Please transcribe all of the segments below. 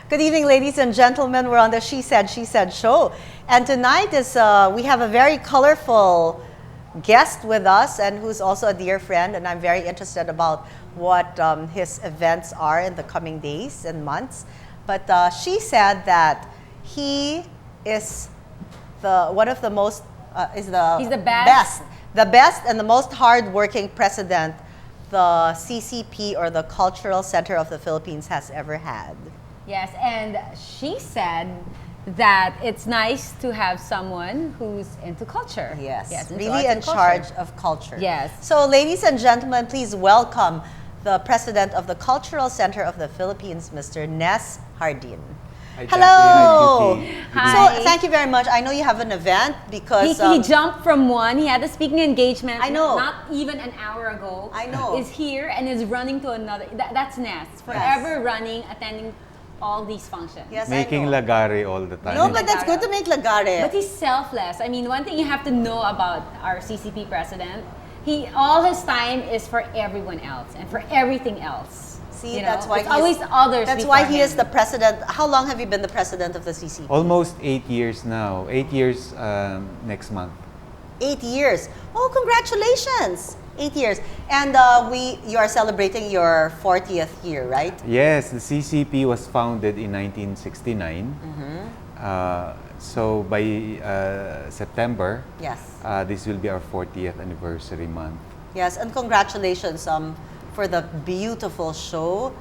Good evening, ladies and gentlemen. We're on the She Said show. And tonight is we have a very colorful guest with us and who's also a dear friend. And I'm very interested about what his events are in the coming days and months. But she said that he is one of the most, he's the best and the most hardworking president the CCP or the Cultural Center of the Philippines has ever had. Yes, and she said that it's nice to have someone who's into culture. Yes, really in charge of culture. Yes. So, ladies and gentlemen, please welcome the president of the Cultural Center of the Philippines, Mr. Nes Jardin. Hi, hello. Hi. So, thank you very much. I know you have an event because he jumped from one. He had a speaking engagement. I know. Not even an hour ago. I know. Is here and is running to another. That's Nes. Forever running, attending all these functions. Yes, making lagare all the time. No, but that's good to make lagare. But he's selfless. I mean, one thing you have to know about our CCP president, all his time is for everyone else and for everything else. See, that's why it's always others. That's why he is the president. How long have you been the president of the CCP? Almost 8 years now. 8 years next month. 8 years. Oh, congratulations! 8 years. And you are celebrating your 40th year, right? Yes, the CCP was founded in 1969. So by September, yes, this will be our 40th anniversary month. Yes, and congratulations for the beautiful show.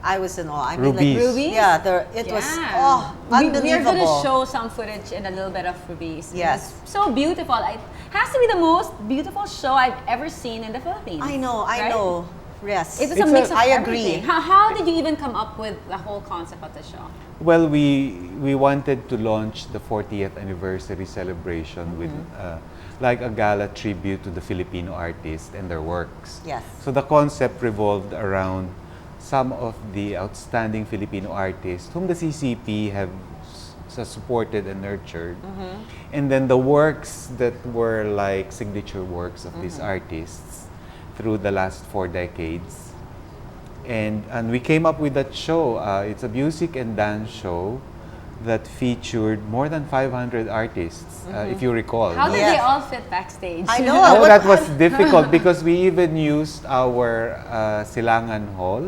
I was in awe. I mean, Rubies. like, Rubies? Yeah, it was unbelievable. We're going to show some footage and a little bit of Rubies. Yes. It's so beautiful. It has to be the most beautiful show I've ever seen in the Philippines. I know. Yes. It was a mix of I everything. agree. How did you even come up with the whole concept of the show? Well, we wanted to launch the 40th anniversary celebration with like a gala tribute to the Filipino artists and their works. Yes. So the concept revolved around some of the outstanding Filipino artists whom the CCP have supported and nurtured. And then the works that were like signature works of these artists through the last 4 decades. And we came up with that show. It's a music and dance show that featured more than 500 artists, if you recall. How did they all fit backstage? I know. Oh, that was difficult because we even used our Silangan Hall,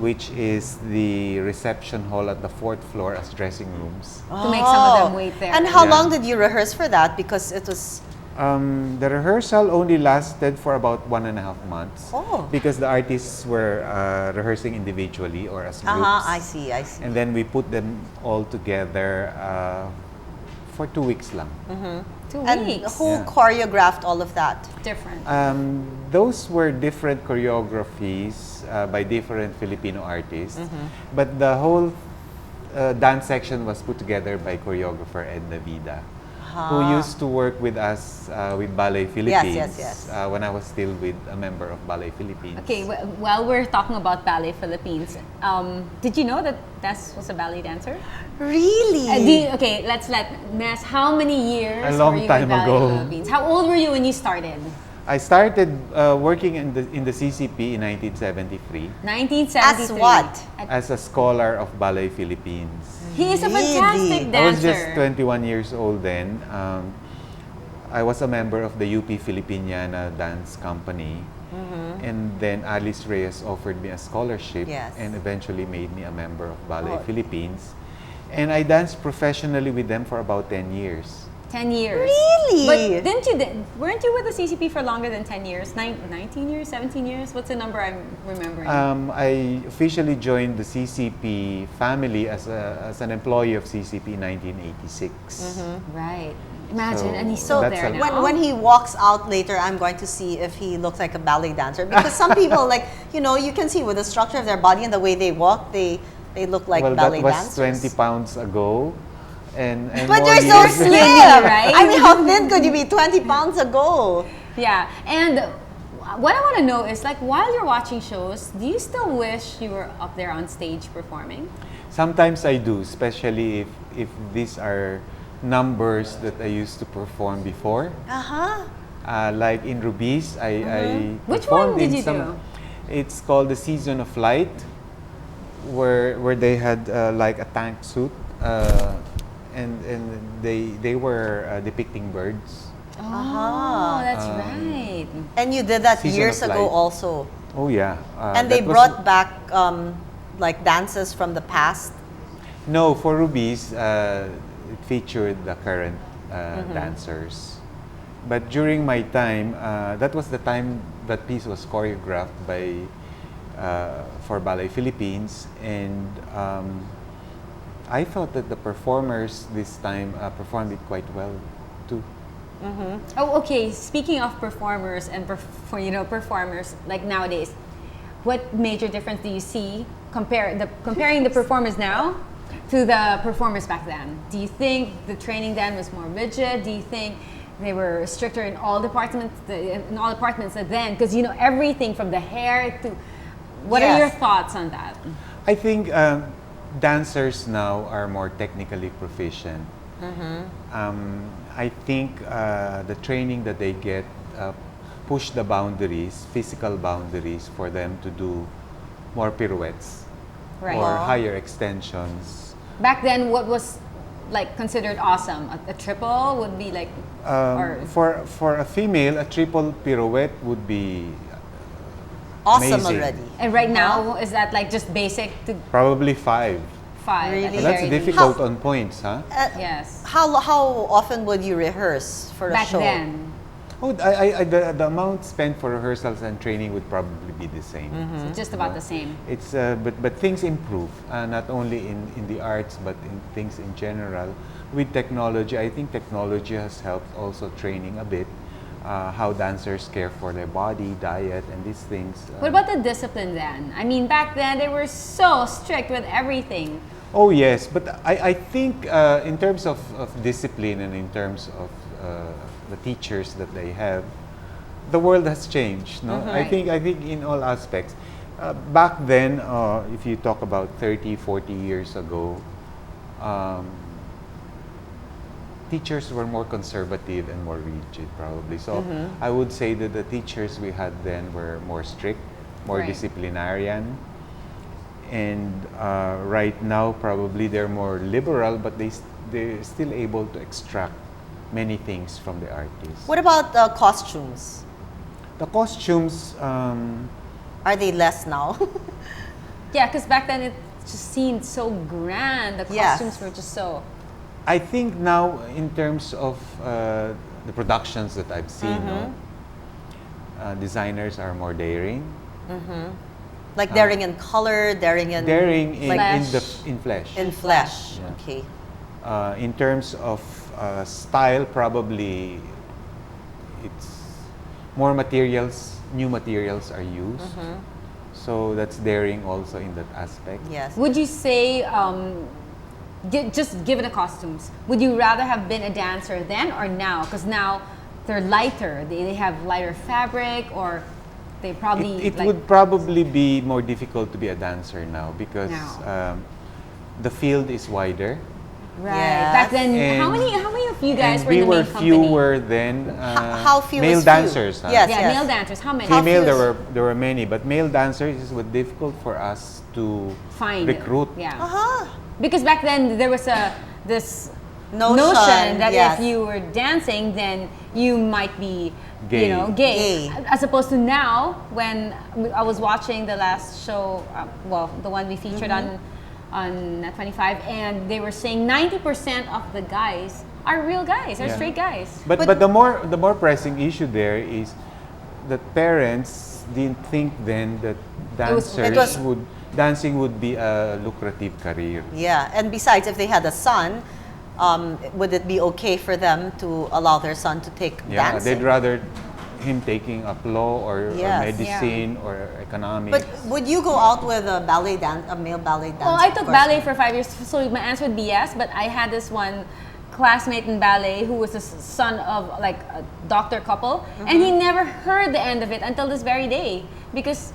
which is the reception hall at the 4th floor as dressing rooms. To make some of them wait there. And how long did you rehearse for that? Because it was... The rehearsal only lasted for about 1.5 months. Oh. Because the artists were rehearsing individually or as groups. I see. And then we put them all together for 2 weeks lang. 2 And weeks. who choreographed all of that? Different. Those were different choreographies by different Filipino artists. But the whole dance section was put together by choreographer Edna Vida, who used to work with us with Ballet Philippines. Yes. When I was still with a member of Ballet Philippines. Okay, while we're talking about Ballet Philippines, did you know that Nes was a ballet dancer? Really? Let's let Nes. How many years A long were you time with Ballet ago. Philippines? How old were you when you started? I started working in the CCP in 1973 1973. As what? as a scholar of Ballet Philippines. He is a Really? fantastic dancer. I was just 21 years old then. I was a member of the UP Filipiniana Dance Company. And then Alice Reyes offered me a scholarship and eventually made me a member of Ballet Philippines. And I danced professionally with them for about 10 years. 10 years. Really? But weren't you with the CCP for longer than 10 years? 19 years, 17 years? What's the number I'm remembering? I officially joined the CCP family as an employee of CCP in 1986. Right. Imagine, So and he's still that's there a- now. When he walks out later, I'm going to see if he looks like a ballet dancer. Because some people, like, you can see with the structure of their body and the way they walk, they look like well, ballet that was dancers. 20 pounds ago. And But more you're so years- slim, right? I mean, how thin could you be 20 pounds ago? Yeah, and what I want to know is, like, while you're watching shows, do you still wish you were up there on stage performing? Sometimes I do, especially if these are numbers that I used to perform before. Like in Rubies, I Which performed one did in you do? It's called the Season of Light, where they had like a tank suit, and they were depicting birds. Oh, that's right. And you did that Season years of ago Light. also. Oh yeah, And they that was- brought back like dances from the past. No, for Rubies, it featured the current dancers. But during my time, that was the time that piece was choreographed by for Ballet Philippines, and I thought that the performers this time performed it quite well too. Oh, okay. Speaking of performers and performers like nowadays, what major difference do you see comparing the performers now to the performers back then? Do you think the training then was more rigid? Do you think they were stricter in all departments then? Because everything from the hair to what are Yes. your thoughts on that? I think dancers now are more technically proficient. I think the training that they get push the boundaries, physical boundaries, for them to do more pirouettes Right. or higher extensions. Back then, what was like considered awesome? A triple would be like, or For a female, a triple pirouette would be Awesome amazing. already. and right now is that like just basic to Probably 5. 5? Really? at the But that's very difficult least. on points, huh? Yes. How often would you rehearse for a Back show? then. Oh, the amount spent for rehearsals and training would probably be the same. So just about the same. It's but things improve, not only in the arts but in things in general. With technology, I think technology has helped also training a bit. How dancers care for their body, diet, and these things. What about the discipline then? I mean, back then they were so strict with everything. Oh yes, but I think in terms of discipline and in terms of the teachers that they have, the world has changed. No, I think in all aspects. Back then, if you talk about 30, 40 years ago, teachers were more conservative and more rigid, probably. So I would say that the teachers we had then were more strict, more Right. disciplinarian. And right now, probably they're more liberal, but they're still able to extract many things from the artists. What about costumes? The costumes, Are they less now? Yeah, because back then it just seemed so grand. The Yes. costumes were just so. I think now in terms of the productions that I've seen, no, designers are more daring. Like daring in color, daring in Daring in Flesh. in flesh. in flesh. Yeah. Okay. In terms of style, probably it's more materials, new materials are used. So that's daring also in that aspect. Yes. Would you say, just given the costumes, would you rather have been a dancer then or now? Because now they're lighter. They have lighter fabric, or they probably It like, would probably be more difficult to be a dancer now because Now. the field is wider. right. Yes. Back then, how And- many of you guys and were in we the were main company? fewer then. How few male is few? dancers. Huh? Yes. Yeah, male dancers. How many? Female, few there were many, but male dancers it was difficult for us to Find recruit. Yeah. Uh-huh. Because back then there was this Notion, notion that yes. if you were dancing, then you might be, Gay. gay. Gay. As opposed to now, when I was watching the last show, well, the one we featured on on Net 25, and they were saying 90% of the guys are real guys, are Yeah. straight guys. But the more pressing issue there is that parents didn't think then that dancing would be a lucrative career. Yeah, and besides, if they had a son, would it be okay for them to allow their son to take Yeah, dancing? they'd rather him taking up law or Yes. medicine or economics. But would you go out with a male ballet dancer? Well, I took Of course. ballet for 5 years, so my answer would be yes. But I had this one classmate in ballet who was the son of like a doctor couple, and he never heard the end of it until this very day because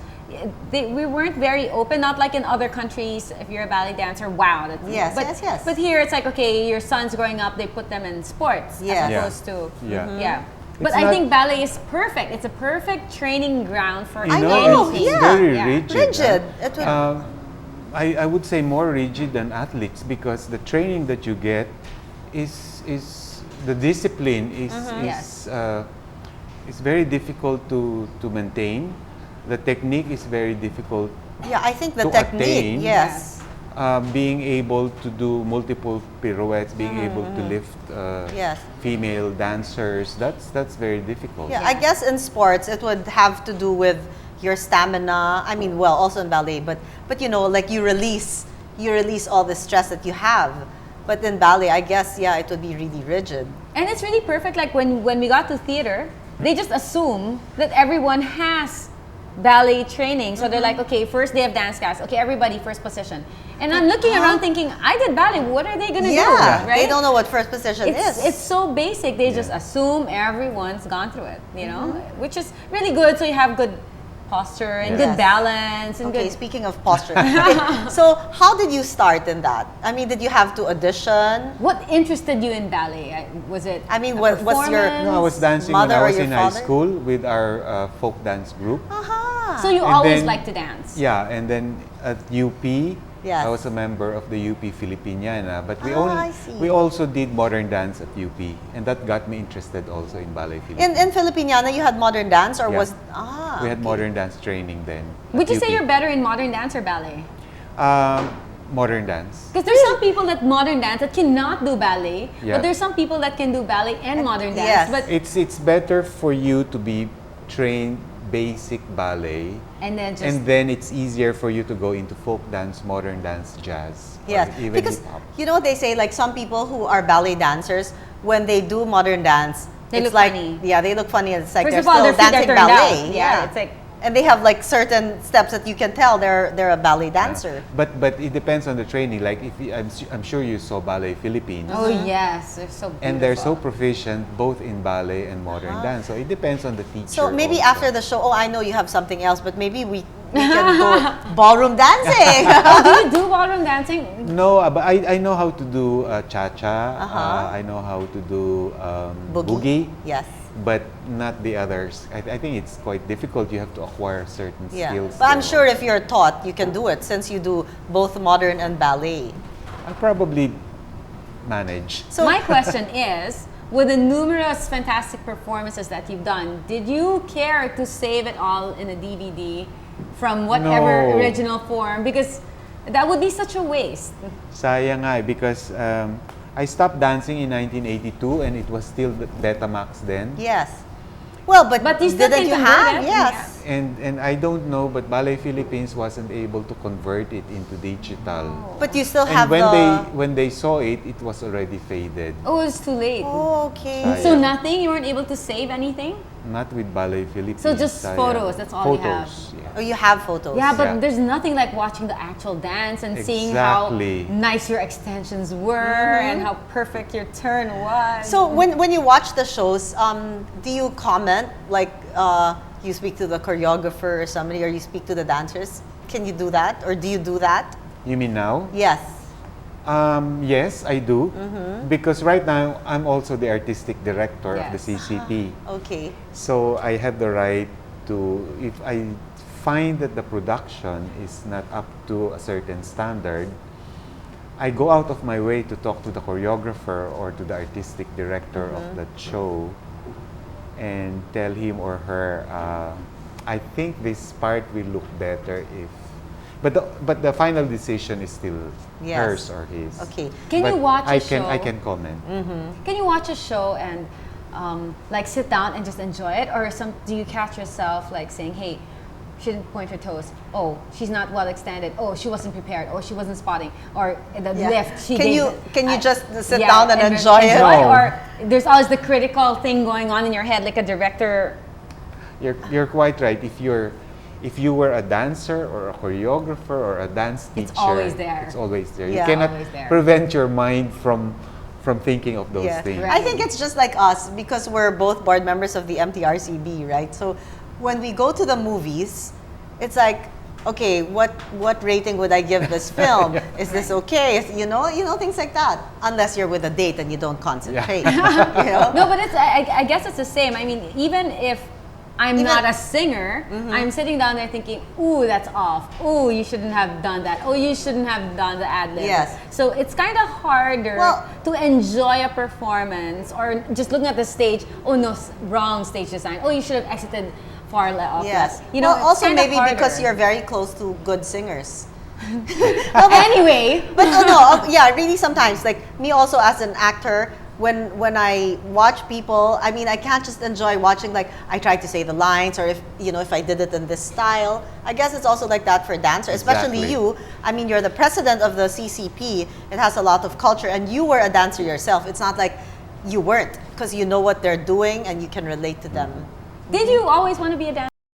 we weren't very open. Not like in other countries, if you're a ballet dancer, wow, that's Yes, but, yes. But here it's like okay, your son's growing up, they put them in sports Yes. as Yeah. opposed to Yeah. yeah. But It's I not- think ballet is perfect. It's a perfect training ground for You I know, know, it's yeah. very Yeah. rigid. Rigid. huh? It would- I would say more rigid than athletes because the training that you get is the discipline Yes. is very difficult to maintain. The technique is very difficult. Yeah, I think the To technique, attain. yes. Being able to do multiple pirouettes, being able to lift Yes. female dancers, that's very difficult. Yeah, I guess in sports it would have to do with your stamina. I mean, well, also in ballet, but you know, like you release all the stress that you have. But in ballet, I guess yeah, it would be really rigid. And it's really perfect. Like when we got to theater, they just assume that everyone has ballet training. So they're like, okay, first day of dance class. Okay, everybody first position. And I'm looking around thinking, I did ballet. What are they gonna do? Yeah, Right? they don't know what first position is. It's so basic. They just Yeah. assume everyone's gone through it. You know, which is really good. So you have good posture and Yeah. good balance and Okay, good. speaking of posture. Okay, so how did you start in that? I mean, did you have to audition? What interested you in ballet? Was it? I mean, a what's your- performance? No, I was dancing when Mother I or was your in high father? school with our folk dance group. Aha. So you And always then- like to dance. Yeah, and then at UP, Yes. I was a member of the UP Filipiniana, but I see. we also did modern dance at UP, and that got me interested also in ballet Philippines. In Filipiniana, you had modern dance, or Yeah. was We had okay. modern dance training then. Would at you say UP. you're better in modern dance or ballet? Modern dance. Because there's some people that modern dance that cannot do ballet, Yeah. but there's some people that can do ballet and modern dance. yes. But It's better for you to be trained basic ballet, and then just and then it's easier for you to go into folk dance, modern dance, jazz, Yes, or even because hip hop. you know what they say, like some people who are ballet dancers, when they do modern dance, They it's look like funny. yeah, they look funny. It's like First they're of all, still their feet are dancing turned ballet. out. Yeah, it's like- and they have like certain steps that you can tell they're a ballet dancer. But it depends on the training. Like if you, I'm sure you saw Ballet Philippines. oh yes, they're so beautiful. And they're so proficient both in ballet and modern dance. So it depends on the teacher. So maybe also. after the show, oh, I know you have something else, but maybe we can go ballroom dancing. Oh, do you do ballroom dancing? No, but I know how to do cha-cha. Uh-huh. I know how to do Boogie. boogie, Yes. but not the others. I think it's quite difficult. You have to acquire certain Yeah. skills. But I'm there. sure if you're taught, you can do it since you do both modern and ballet. I'll probably manage. So My question is, with the numerous fantastic performances that you've done, did you care to save it all in a DVD from whatever No. original form? Because that would be such a waste. Sayang nga because I stopped dancing in 1982 and it was still the Betamax then. yes. Well, but But you still didn't can you convert have? it? Yes. And I don't know, but Ballet Philippines wasn't able to convert it into digital. But you still And have when they saw it, it was already faded. Oh, it's too late. Oh, okay. Sayang. So nothing? You weren't able to save anything? Not with Ballet Philippines. So just sayang. photos, that's all you have. Photos, Oh, yeah. you have photos. Yeah, but Yeah. there's nothing like watching the actual dance and seeing how Exactly. nice your extensions were and how perfect your turn was. So when you watch the shows, do you comment like you speak to the choreographer or somebody, or you speak to the dancers? Can you do that, or do you do that? You mean now? Yes. Yes, I do. Mm-hmm. Because right now, I'm also the artistic director of the Yes. CCP. Okay. So I have the right to, if I find that the production is not up to a certain standard, I go out of my way to talk to the choreographer or to the artistic director Mm-hmm. of that show and tell him or her, I think this part will look better if, but the final decision is still Yes. hers or his. Okay. Can But you watch a I show? can comment. Can you watch a show and like sit down and just enjoy it, or do you catch yourself like saying, "Hey, she didn't point her toes. Oh, she's not well extended. Oh, she wasn't prepared. Oh, she wasn't spotting. Or the Yeah. lift. She Can gave you the- can you I- just sit yeah, down and enjoy it? No. Or there's always the critical thing going on in your head, like a director. You're quite right. If you were a dancer or a choreographer or a dance teacher, It's always there. It's always there. Yeah. You cannot Always there. prevent your mind from thinking of those Yeah. things. Right. I think it's just like us because we're both board members of the MTRCB, right? So when we go to the movies, it's like, okay, what rating would I give this film? Is this okay? You know things like that. Unless you're with a date and you don't concentrate. You know? No, but I guess it's the same. I mean, even if I'm Even- not a singer, I'm sitting down there thinking, ooh, that's off. Ooh, you shouldn't have done that. Oh, you shouldn't have done the ad lib. Yes. So it's kind of harder Well- to enjoy a performance or just looking at the stage. Oh no, wrong stage design. Oh, you should have exited far left. Yes. You know, well, it's also kinda maybe because harder. you're very close to good singers. Anyway, But yeah, really sometimes, like me also as an actor, when I watch people, I mean, I can't just enjoy watching, like, I try to say the lines, or if I did it in this style. I guess it's also like that for dancer, especially Exactly. you. I mean, you're the president of the CCP. It has a lot of culture, and you were a dancer yourself. It's not like you weren't, because you know what they're doing and you can relate to them. did you always want to be a dancer?